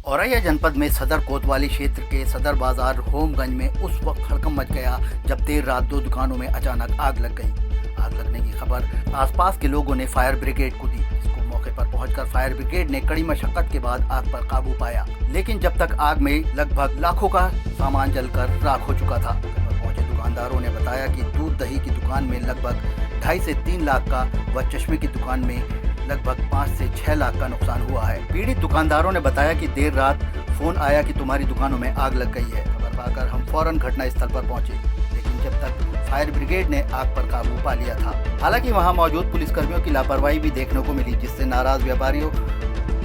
औरैया जनपद में सदर कोतवाली क्षेत्र के सदर बाजार होमगंज में उस वक्त हड़कंप मच गया जब देर रात दो दुकानों में अचानक आग लग गई। आग लगने की खबर आसपास के लोगों ने फायर ब्रिगेड को दी, जिसको मौके पर पहुंचकर फायर ब्रिगेड ने कड़ी मशक्कत के बाद आग पर काबू पाया। लेकिन जब तक आग में लगभग लाखों का सामान जलकर राख हो चुका था। पहुंचे दुकानदारों ने बताया कि दूध दही की दुकान में लगभग 2.5 से 3 लाख का व चश्मे की दुकान में लगभग 5 से 6 लाख का नुकसान हुआ है। पीड़ित दुकानदारों ने बताया कि देर रात फोन आया कि तुम्हारी दुकानों में आग लग गई है। खबर पाकर हम फौरन घटना स्थल पर पहुंचे, लेकिन जब तक फायर ब्रिगेड ने आग पर काबू पा लिया था। हालांकि वहां मौजूद पुलिसकर्मियों की लापरवाही भी देखने को मिली, जिससे नाराज व्यापारियों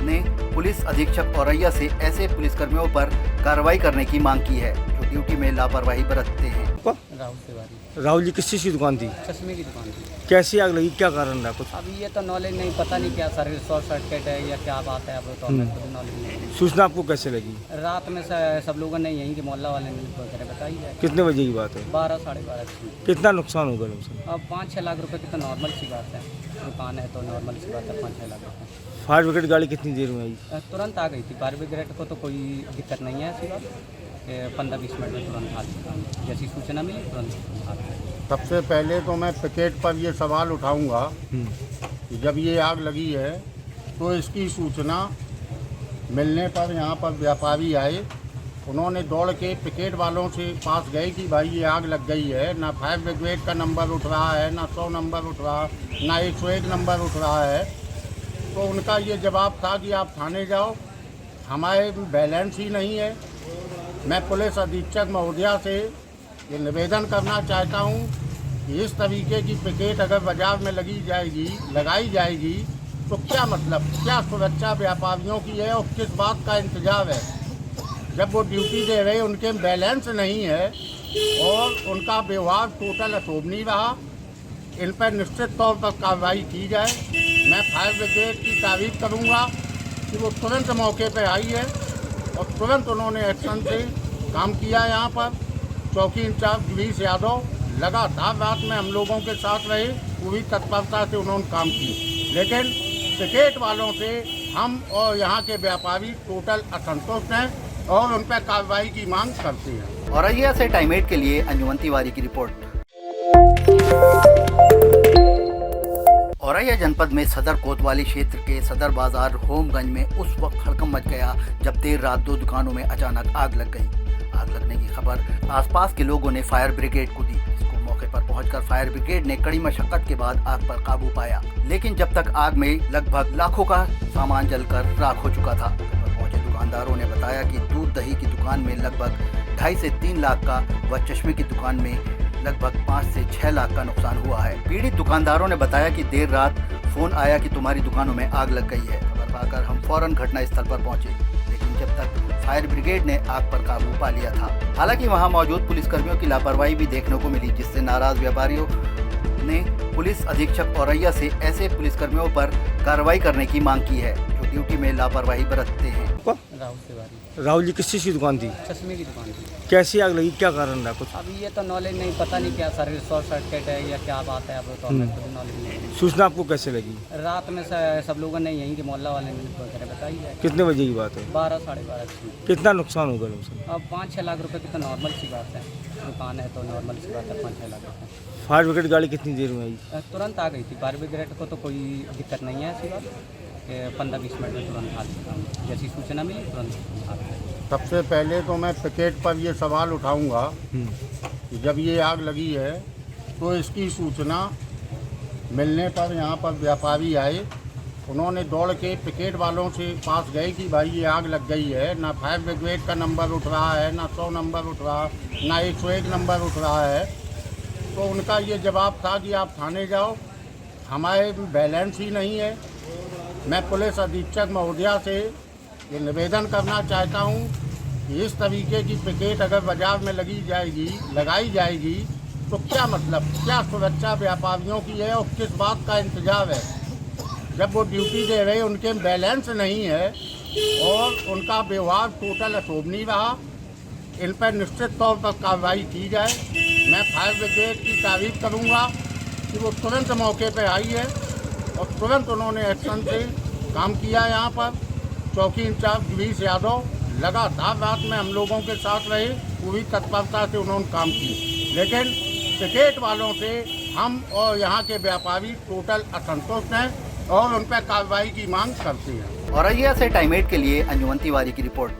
ने पुलिस अधीक्षक औरैया से ऐसे पुलिसकर्मियों पर कार्रवाई करने की मांग की है जो ड्यूटी में लापरवाही बरतते हैं। राहुल तिवारी। राहुल जी किस चीज़ की दुकान थी? चश्मे की दुकान थी। कैसी आग लगी, क्या कारण रहा कुछ? अभी ये तो नॉलेज नहीं, पता नहीं क्या सर्विस शॉर्ट सर्किट है या क्या बात है, अब तो हमें खुद नॉलेज नहीं। सूचना आपको कैसे लगी? रात में सब लोगों ने यहीं के मोहल्ला वाले ने वगैरह बताई है। कितने बजे की बात है? 12 साढ़े 12 की। कितना नुकसान होगा नुकसान? अब 5-6 लाख रुपए की तो नॉर्मल सी बात है, दुकान है तो नॉर्मल सी बात है। 5-6 लाख रुपये। फायर ब्रिगेड गाड़ी कितनी देर में आई? तुरंत आ गई थी। फायर ब्रिगेड को तो कोई दिक्कत नहीं है ऐसी बात, 15-20 मिनट में तुरंत आ गई। जैसी सूचना मिली तुरंत आ गई। सबसे पहले तो मैं पिकेट पर ये सवाल उठाऊंगा कि जब ये आग लगी है तो इसकी सूचना मिलने पर यहाँ पर व्यापारी आए, उन्होंने दौड़ के पिकेट वालों से पास गए कि भाई ये आग लग गई है। ना फायर ब्रिगेड का नंबर उठ रहा है, ना 100 नंबर उठ रहा, ना 101 नंबर उठ रहा है। तो उनका ये जवाब था कि आप थाने जाओ, हमारे बैलेंस ही नहीं है। मैं पुलिस अधीक्षक महोदया से ये निवेदन करना चाहता हूँ कि इस तरीके की पिकेट अगर बाजार में लगाई जाएगी तो क्या मतलब, क्या सुरक्षा व्यापारियों की है और किस बात का इंतजार है? जब वो ड्यूटी दे रहे उनके बैलेंस नहीं है और उनका व्यवहार टोटल अशोभनीय रहा। इन पर निश्चित तौर पर कार्रवाई की जाए। मैं फायर ब्रिगेड की तारीफ करूँगा कि वो तुरंत मौके पर आई है और तुरंत उन्होंने एक्शन से काम किया। यहाँ पर चौकी इंचार्ज गिरीश यादव लगातार रात में हम लोगों के साथ रहे, पूरी तत्परता से उन्होंने काम की। लेकिन पिकेट वालों से हम और यहाँ के व्यापारी टोटल असंतुष्ट हैं और उन पर कार्रवाई की मांग करते हैं। औरैया से टाइम 8 के लिए अंजुमन तिवारी की रिपोर्ट। औरैया जनपद में सदर कोतवाली क्षेत्र के सदर बाजार होमगंज में उस वक्त हड़कंप मच गया जब देर रात दो दुकानों में अचानक आग लग गई। आग लगने की खबर आसपास के लोगों ने फायर ब्रिगेड को दी, जिसको मौके पर पहुंचकर फायर ब्रिगेड ने कड़ी मशक्कत के बाद आग पर काबू पाया। लेकिन जब तक आग में लगभग लाखों का सामान जलकर राख हो चुका था। पहुंचे दुकानदारों ने बताया कि दूध दही की दुकान में लगभग 2.5 से 3 लाख का व चश्मे की दुकान में लगभग 5 से 6 लाख का नुकसान हुआ है। पीड़ित दुकानदारों ने बताया कि देर रात फोन आया कि तुम्हारी दुकानों में आग लग गई है। खबर पाकर हम फौरन घटना स्थल पर पहुंचे, लेकिन जब तक फायर ब्रिगेड ने आग पर काबू पा लिया था। हालांकि वहां मौजूद पुलिसकर्मियों की लापरवाही भी देखने को मिली, जिससे नाराज व्यापारियों ने पुलिस अधीक्षक औरैया से ऐसे पुलिसकर्मियों पर कार्रवाई करने की मांग की है जो ड्यूटी में लापरवाही बरतते हैं। राहुल तिवारी। राहुल जी किस चीज़ की दुकान थी? चश्मे की दुकान थी। कैसी आग लगी, क्या कारण रहा कुछ? अभी ये तो नॉलेज नहीं, पता नहीं क्या सर्विस शॉर्ट सर्किट है या क्या बात है, अब तो हमें खुद नॉलेज नहीं। सूचना आपको कैसे लगी? रात में सब लोगों ने यहीं के मोहल्ला वाले ने वगैरह बताई है। कितने बजे की बात है? 12 साढ़े 12 की। कितना नुकसान होगा नुकसान? अब 5-6 लाख रुपए की तो नॉर्मल सी बात है, दुकान है तो नॉर्मल सी बात है। 5-6 लाख रुपये। फायर ब्रिगेड गाड़ी कितनी देर में आई? तुरंत आ गई थी। फायर ब्रिगेड को तो कोई दिक्कत नहीं है ऐसी बात, 15-20 मिनट में तुरंत आ गई। जैसी सूचना मिली तुरंत आ गई। सबसे पहले तो मैं पिकेट पर ये सवाल उठाऊंगा कि जब ये आग लगी है तो इसकी सूचना मिलने पर यहाँ पर व्यापारी आए, उन्होंने दौड़ के पिकेट वालों से पास गए कि भाई ये आग लग गई है। ना फायर ब्रिगेड का नंबर उठ रहा है, ना 100 नंबर उठ रहा, ना 101 नंबर उठ रहा है। तो उनका ये जवाब था कि आप थाने जाओ, हमारे बैलेंस ही नहीं है। मैं पुलिस अधीक्षक महोदया से ये निवेदन करना चाहता हूँ कि इस तरीके की पिकेट अगर बाजार में लगाई जाएगी तो क्या मतलब, क्या सुरक्षा व्यापारियों की है और किस बात का इंतजार है? जब वो ड्यूटी दे रहे उनके बैलेंस नहीं है और उनका व्यवहार टोटल अशोभनीय रहा। इन पर निश्चित तौर पर कार्रवाई की जाए। मैं फायर ब्रिगेड की तारीफ करूँगा कि वो तुरंत मौके पर आई है और तुरंत उन्होंने एक्शन से काम किया। यहाँ पर चौकी इंचार्ज गिरीश यादव लगातार रात में हम लोगों के साथ रहे, पूरी तत्परता से उन्होंने काम की। लेकिन पिकेट वालों से हम और यहाँ के व्यापारी टोटल असंतुष्ट हैं और उन पर कार्रवाई की मांग करते हैं। औरैया से टाइम 8 के लिए अंजुमन तिवारी की रिपोर्ट।